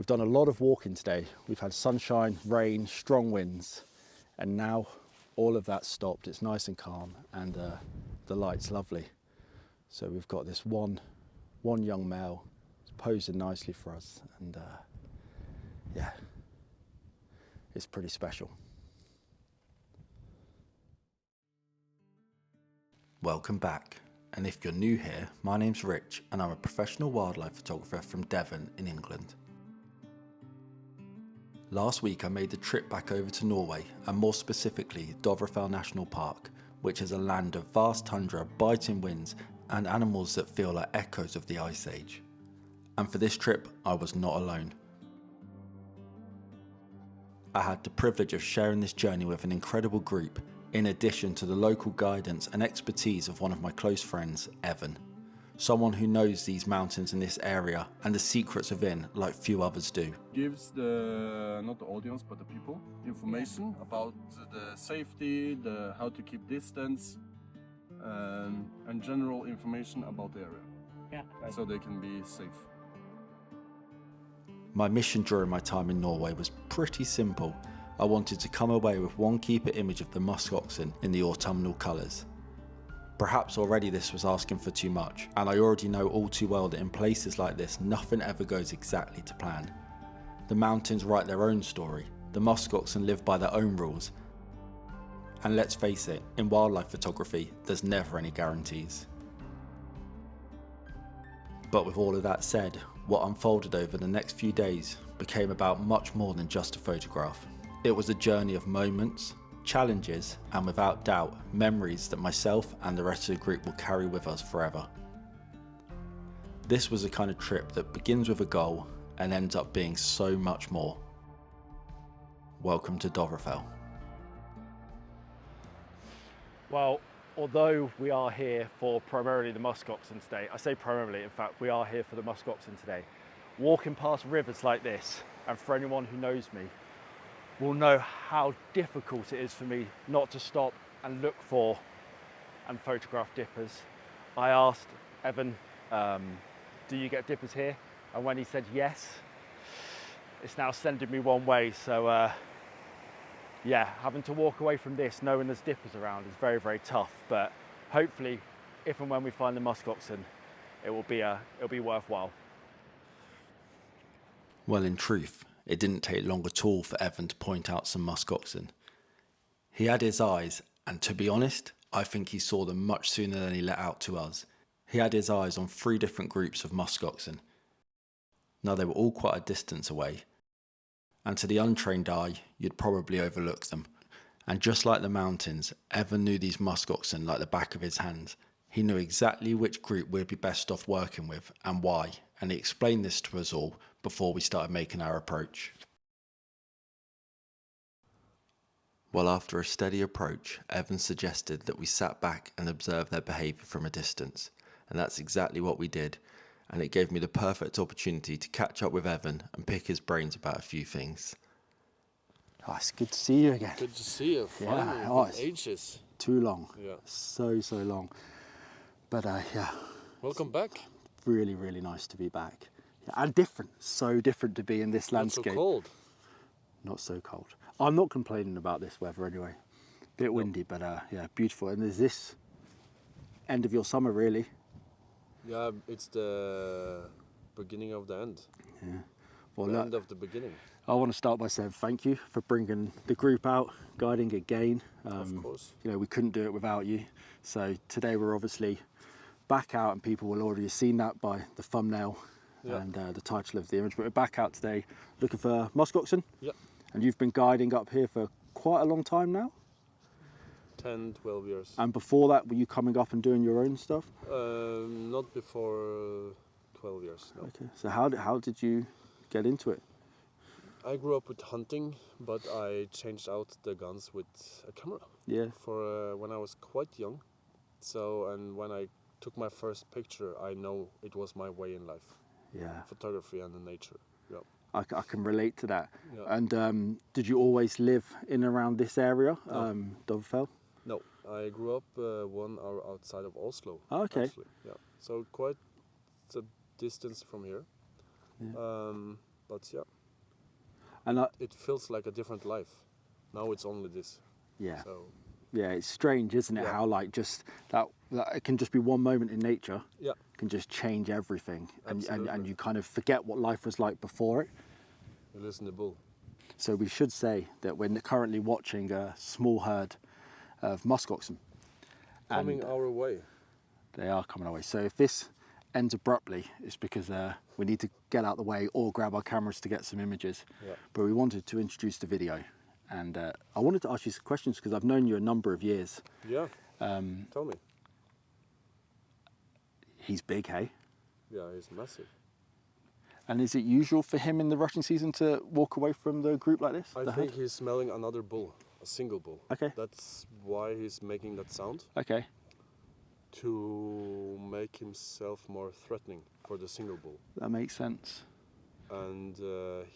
We've done a lot of walking today. We've had sunshine, rain, strong winds, and now all of that's stopped. It's nice and calm, and the light's lovely. So we've got this one young male posing nicely for us, and yeah, it's pretty special. Welcome back, and if you're new here, my name's Rich and I'm a professional wildlife photographer from Devon in England. Last week I made the trip back over to Norway, and more specifically Dovrefjell National Park, which is a land of vast tundra, biting winds and animals that feel like echoes of the Ice Age. And for this trip I was not alone. I had the privilege of sharing this journey with an incredible group, in addition to the local guidance and expertise of one of my close friends, Evan. Someone who knows these mountains in this area and the secrets within like few others do. Gives the, not the audience, but the people, information about the safety, how to keep distance, and general information about the area. Yeah. Right. So they can be safe. My mission during my time in Norway was pretty simple. I wanted to come away with one keeper image of the musk oxen in the autumnal colours. Perhaps already this was asking for too much, and I already know all too well that in places like this nothing ever goes exactly to plan. The mountains write their own story, the musk oxen live by their own rules, and let's face it, in wildlife photography there's never any guarantees. But with all of that said, what unfolded over the next few days became about much more than just a photograph. It was a journey of moments, challenges, and without doubt, memories that myself and the rest of the group will carry with us forever. This was a kind of trip that begins with a goal and ends up being so much more. Welcome to Dovrefjell. Well, although we are here for primarily the musk oxen today, I say primarily, in fact, we are here for the musk oxen today. Walking past rivers like this, and for anyone who knows me, will know how difficult it is for me not to stop and look for and photograph dippers. I asked Evan, do you get dippers here? And when he said yes, it's now sending me one way. So yeah, having to walk away from this knowing there's dippers around is very, very tough. But hopefully, if and when we find the musk oxen, it'll be worthwhile. Well, in truth, it didn't take long at all for Evan to point out some musk oxen. He had his eyes, and to be honest, I think he saw them much sooner than he let out to us. He had his eyes on 3 different groups of musk oxen. Now they were all quite a distance away, and to the untrained eye, you'd probably overlook them. And just like the mountains, Evan knew these musk oxen like the back of his hand. He knew exactly which group we'd be best off working with and why, and he explained this to us all before we started making our approach. Well, after a steady approach, Evan suggested that we sat back and observe their behaviour from a distance, and that's exactly what we did, and it gave me the perfect opportunity to catch up with Evan and pick his brains about a few things. Oh, it's good to see you again. Good to see you. Finally, Yeah, oh, ages. Too long. Yeah. So long. But yeah. Welcome back. Really, really nice to be back. Yeah, and different. So different to be in this landscape. Not so cold. Not so cold. I'm not complaining about this weather anyway. Bit windy, but yeah, beautiful. And there's this end of your summer, really. Yeah, it's the beginning of the end. Yeah. Well, the end of the beginning. I want to start by saying thank you for bringing the group out, guiding again. Of course. You know, we couldn't do it without you. So today we're obviously back out, and people will already have seen that by the thumbnail and the title of the image. But we're back out today looking for musk oxen. Yeah. And you've been guiding up here for quite a long time now? 10, 12 years. And before that, were you coming up and doing your own stuff? Not before 12 years, no. Okay, so how did you get into it? I grew up with hunting, but I changed out the guns with a camera. Yeah. For when I was quite young. So, and when I took my first picture, I know it was my way in life. Yeah. Photography and the nature. Yeah. I can relate to that. Yeah. And did you always live in around this area, No. Dovrefjell? No, I grew up 1 hour outside of Oslo. Oh, okay. Actually. Yeah, so quite a distance from here. Yeah. But yeah, And it feels like a different life. Now it's only this. yeah, So yeah, it's strange, isn't it? Yeah. How like just that it can just be one moment in nature yeah, can just change everything, and Absolutely. you kind of forget what life was like before it. you listen to bull. So we should say that we're currently watching a small herd of musk oxen. Coming our way. They are coming our way. So if this ends abruptly, it's because we need to get out the way or grab our cameras to get some images. Yeah. But we wanted to introduce the video. And I wanted to ask you some questions because I've known you a number of years. Yeah. Tell me. He's big, hey? Yeah, he's massive. And is it usual for him in the rutting season to walk away from the group like this? I the think herd? he's smelling another bull, a single bull. Okay. That's why he's making that sound, Okay. to make himself more threatening for the single bull. That makes sense. And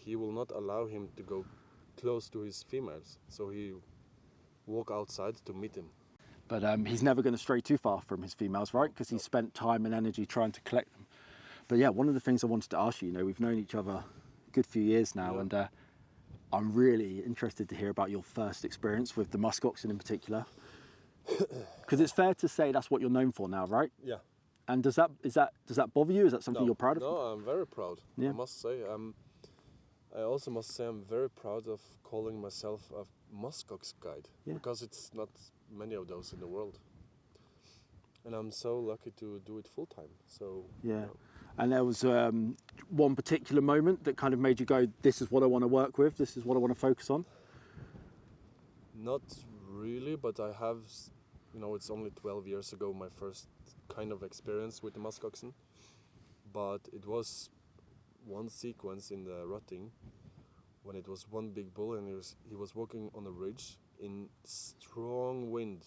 he will not allow him to go close to his females, so he walk outside to meet him. But he's never going to stray too far from his females, right? Because he's spent time and energy trying to collect them. But yeah, one of the things I wanted to ask you, we've known each other a good few years now, Yeah. and I'm really interested to hear about your first experience with the musk oxen in particular. Because it's fair to say that's what you're known for now, right? Yeah. And does that bother you? Is that something you're proud of? No, I'm very proud. Yeah. I must say. I also must say I'm very proud of calling myself a muskox guide, Yeah. because it's not many of those in the world. And I'm so lucky to do it full time. So Yeah. And there was one particular moment that kind of made you go, this is what I want to work with, this is what I want to focus on? Not really, but I have, it's only 12 years ago my first kind of experience with the musk oxen. But it was one sequence in the rutting when it was one big bull and he was walking on a ridge in strong wind,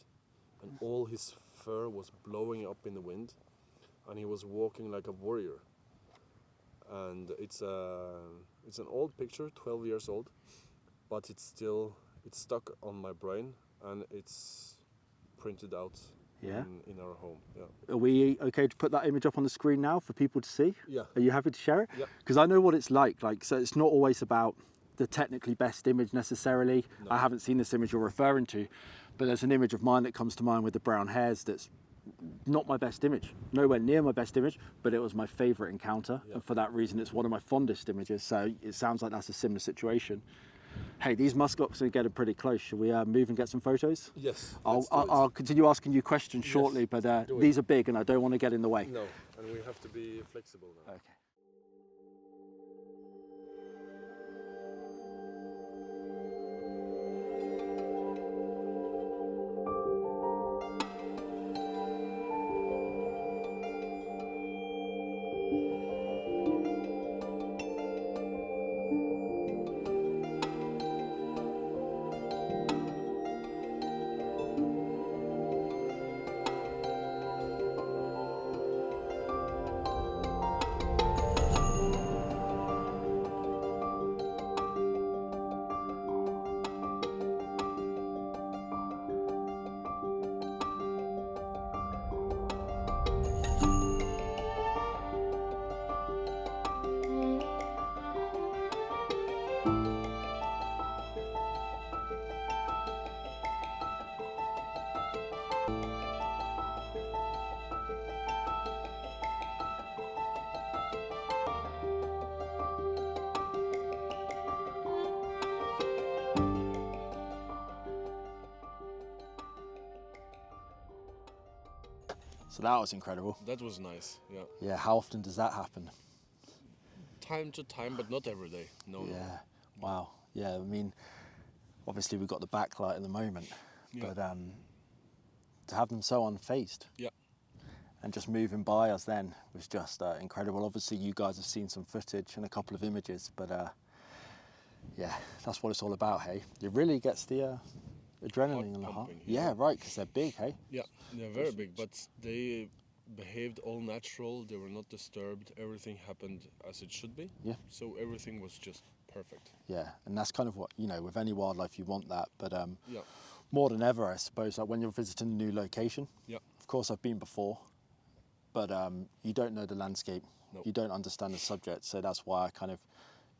and all his fur was blowing up in the wind, and he was walking like a warrior. And it's an old picture, 12 years old, but it's stuck on my brain, and it's printed out Yeah. in our home. Yeah. Are we okay to put that image up on the screen now for people to see? Yeah. Are you happy to share it? Yeah. Because I know what it's like. So it's not always about the technically best image necessarily. No. I haven't seen this image you're referring to, but there's an image of mine that comes to mind with the brown hairs that's not my best image, nowhere near my best image, but it was my favorite encounter. Yeah. And for that reason, it's one of my fondest images. So it sounds like that's a similar situation. Hey, these musk oxen are getting pretty close. Shall we move and get some photos? Yes. I'll continue asking you questions Yes, shortly, but do it. these are big and I don't want to get in the way. No, and we have to be flexible now. Okay. So that was incredible. That was nice. Yeah. Yeah, how often does that happen? Time to time, but not every day. No. Yeah, wow. Yeah, I mean, obviously we've got the backlight at the moment, Yeah. but to have them so unfazed Yeah. and just moving by us then was just incredible. Obviously you guys have seen some footage and a couple of images, but yeah, that's what it's all about, hey? It really gets the adrenaline in the heart. pumping, Yeah, right, because they're big, hey? Yeah, they're very big, but they behaved all natural. They were not disturbed. Everything happened as it should be. Yeah. So everything was just perfect. Yeah, and that's kind of what, with any wildlife you want that, but Yeah. more than ever, I suppose, like when you're visiting a new location. Yeah. Of course, I've been before, but you don't know the landscape. No. You don't understand the subject, so that's why I kind of,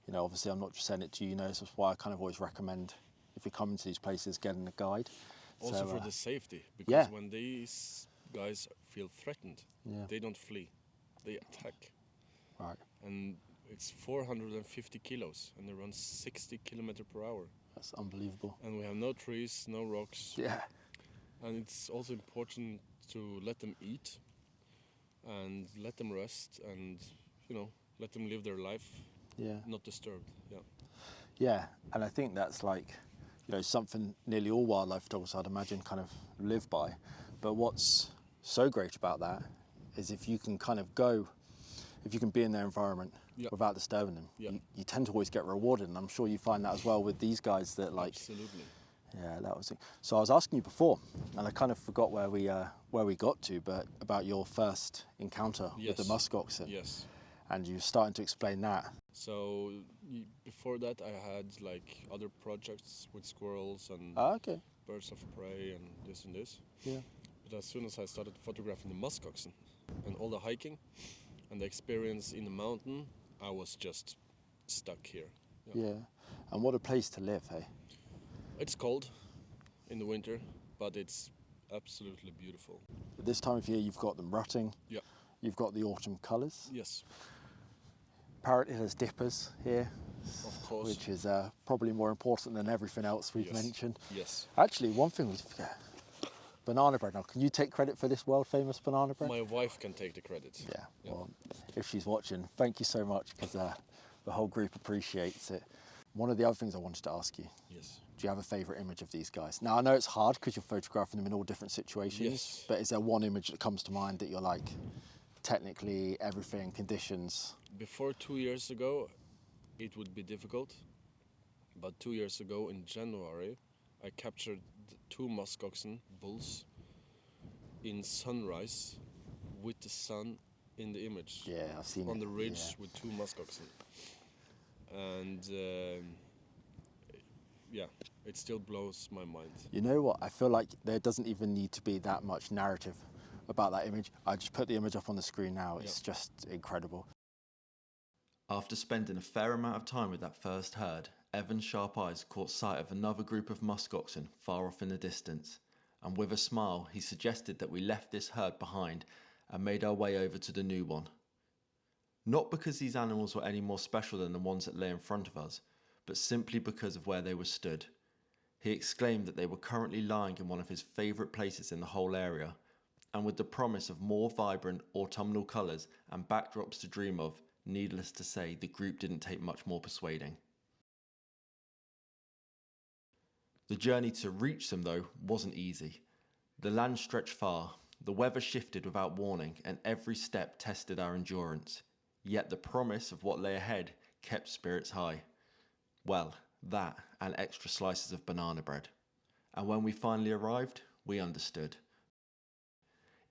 You know, obviously I'm not just saying it to you, you know, so that's why I kind of always recommend, if you're coming to these places, getting a guide. Also So, for the safety, because yeah. when these guys feel threatened, Yeah. they don't flee, they attack. Right. And it's 450 kilos, and they run 60 kilometers per hour. That's unbelievable. And we have no trees, no rocks. Yeah. And it's also important to let them eat and let them rest and, you know, let them live their life, Yeah. not disturbed. Yeah. Yeah, and I think that's like, you know, something nearly all wildlife photographers, I'd imagine, kind of live by. But what's so great about that is if you can kind of go, if you can be in their environment Yeah. without disturbing them, Yeah. you tend to always get rewarded. And I'm sure you find that as well with these guys that like, Absolutely. yeah, that was it. So I was asking you before, and I kind of forgot where we got to, but about your first encounter with the Yes. musk oxen. Yes. And you were starting to explain that. So before that, I had like other projects with squirrels and Ah, okay. birds of prey and this and this. Yeah. But as soon as I started photographing the musk oxen and all the hiking and the experience in the mountain, I was just stuck here. Yeah. And what a place to live, hey? It's cold in the winter, but it's absolutely beautiful. This time of year, you've got them rutting. Yeah. You've got the autumn colours. Yes, Parrot has dippers here, of course. which is probably more important than everything else we've Yes. mentioned. Yes. Actually, one thing we forget. Banana bread. Now, can you take credit for this world famous banana bread? My wife can take the credit. Yeah. Yeah. Well, if she's watching, thank you so much, because the whole group appreciates it. One of the other things I wanted to ask you, Yes. do you have a favourite image of these guys? Now, I know it's hard because you're photographing them in all different situations, Yes. but is there one image that comes to mind that you're like, technically, everything, conditions? Before 2 years ago, it would be difficult. But 2 years ago in January, I captured two musk oxen bulls in sunrise with the sun in the image. Yeah, I've seen it. On the ridge Yeah. with two musk oxen. And yeah, it still blows my mind. You know what? I feel like there doesn't even need to be that much narrative about that image. I just put the image up on the screen now. It's just incredible. After spending a fair amount of time with that first herd, Evan's sharp eyes caught sight of another group of musk oxen far off in the distance, and with a smile he suggested that we left this herd behind and made our way over to the new one. Not because these animals were any more special than the ones that lay in front of us, but simply because of where they were stood. He exclaimed that they were currently lying in one of his favourite places in the whole area, and with the promise of more vibrant autumnal colours and backdrops to dream of, needless to say, the group didn't take much more persuading. The journey to reach them, though, wasn't easy. The land stretched far, the weather shifted without warning, and every step tested our endurance. Yet the promise of what lay ahead kept spirits high. Well, that and extra slices of banana bread. And when we finally arrived, we understood.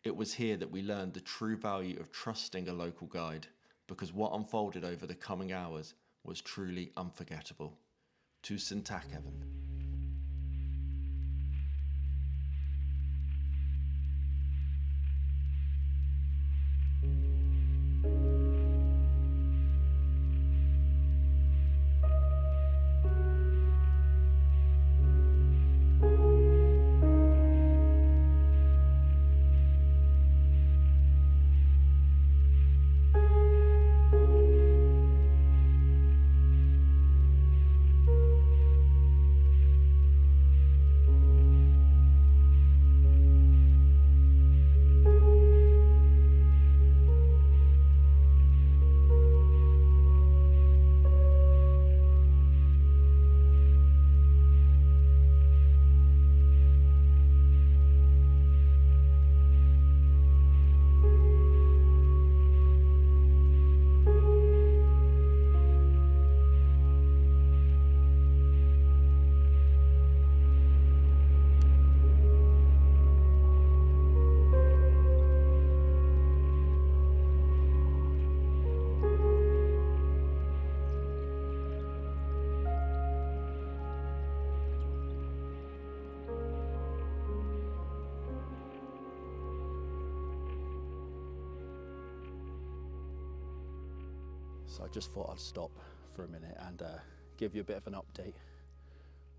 It was here that we learned the true value of trusting a local guide, because what unfolded over the coming hours was truly unforgettable. Tusen tack, Evan. So I just thought I'd stop for a minute and give you a bit of an update.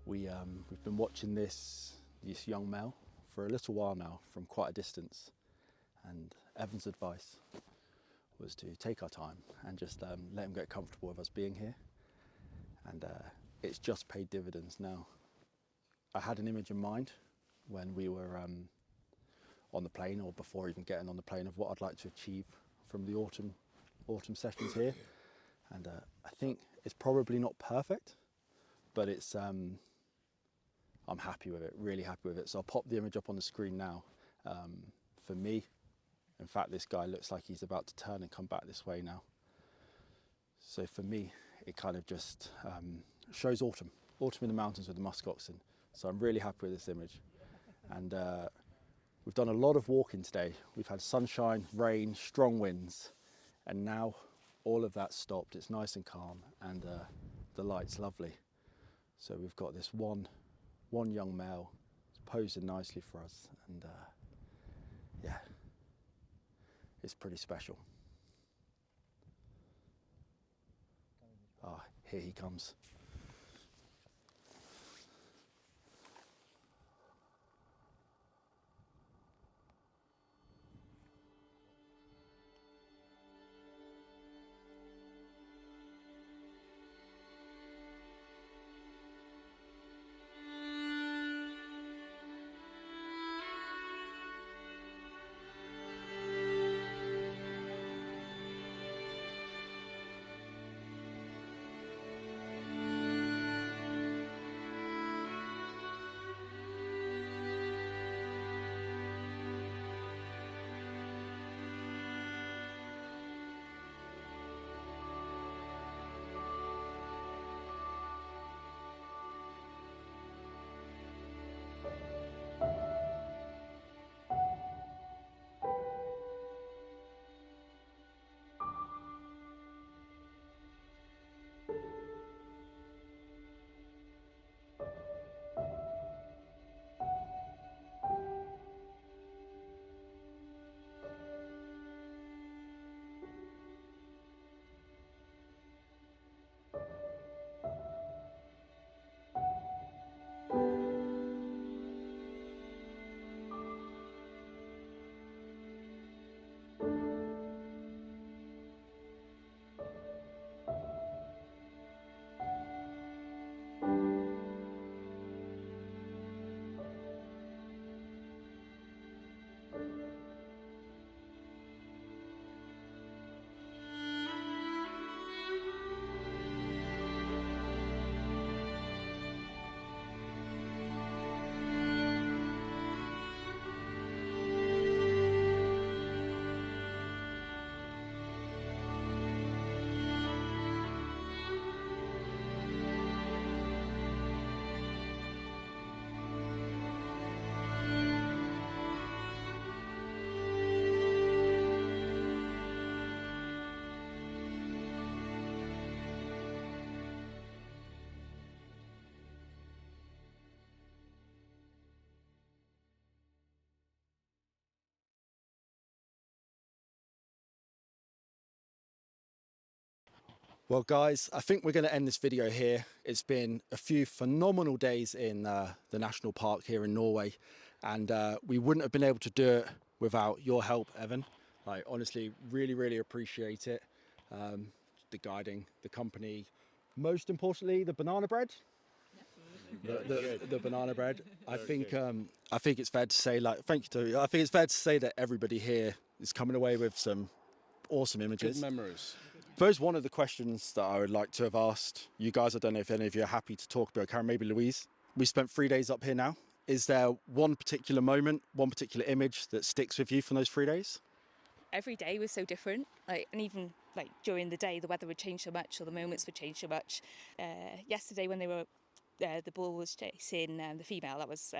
We've been watching this young male for a little while now from quite a distance, and Evan's advice was to take our time and just let him get comfortable with us being here, and it's just paid dividends now. I had an image in mind when we were on the plane, or before even getting on the plane, of what I'd like to achieve from the autumn sessions here, and I think it's probably not perfect, but it's I'm happy with it, really happy with it. So I'll pop the image up on the screen now. For me, in fact, this guy looks like he's about to turn and come back this way now. So for me, it kind of just shows autumn in the mountains with the musk oxen. So I'm really happy with this image. And we've done a lot of walking today. We've had sunshine, rain, strong winds, and now all of that stopped. It's nice and calm, and the light's lovely. So we've got this one young male posing nicely for us, and yeah, it's pretty special. Ah, here he comes. Well guys, I think we're going to end this video here. It's been a few phenomenal days in the national park here in Norway, and we wouldn't have been able to do it without your help, Evan. Like, honestly, really appreciate it. The guiding, the company, most importantly, the banana bread. The banana bread. I think it's fair to say, like, thank you to. I think it's fair to say that everybody here is coming away with some awesome images. Good memories. I suppose one of the questions that I would like to have asked you guys, I don't know if any of you are happy to talk about, Karen, maybe Louise. We spent 3 days up here now. Is there one particular moment, one particular image that sticks with you from those 3 days? Every day was so different, and even during the day, the weather would change so much, or the moments would change so much. Yesterday, when the bull was chasing the female, that was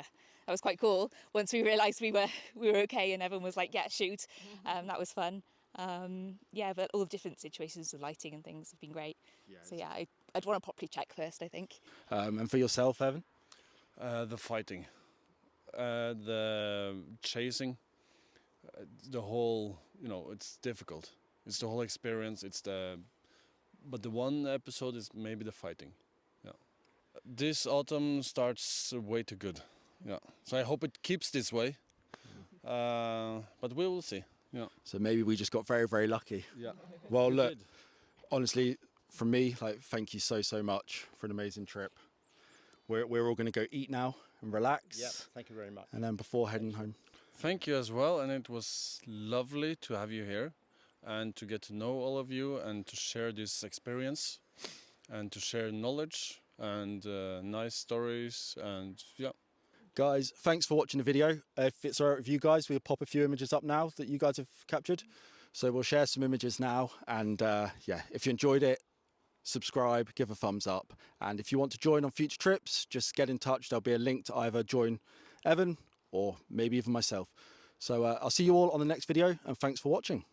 quite cool. Once we realised we were okay, and everyone was like, "Yeah, shoot!" That was fun. But all the different situations with lighting and things have been great. So yeah, I'd want to properly check first, I think. And for yourself, Evan? The fighting, the chasing, the whole, it's difficult. It's the whole experience. It's the but the one episode is maybe the fighting. Yeah. This autumn starts way too good. Yeah. So I hope it keeps this way. But we will see. Yeah. So maybe we just got very, very lucky. Yeah. Well, We look, did. honestly, from me, like, thank you so, so much for an amazing trip. We're all going to go eat now and relax. Yep, thank you very much. And then before heading home. Thank you as well, and it was lovely to have you here and to get to know all of you and to share this experience and to share knowledge and nice stories and yeah. Guys, thanks for watching the video. If it's all right with you guys, we'll pop a few images up now that you guys have captured. So we'll share some images now. And yeah, if you enjoyed it, subscribe, give a thumbs up. And if you want to join on future trips, just get in touch. There'll be a link to either join Evan or maybe even myself. So I'll see you all on the next video, and thanks for watching.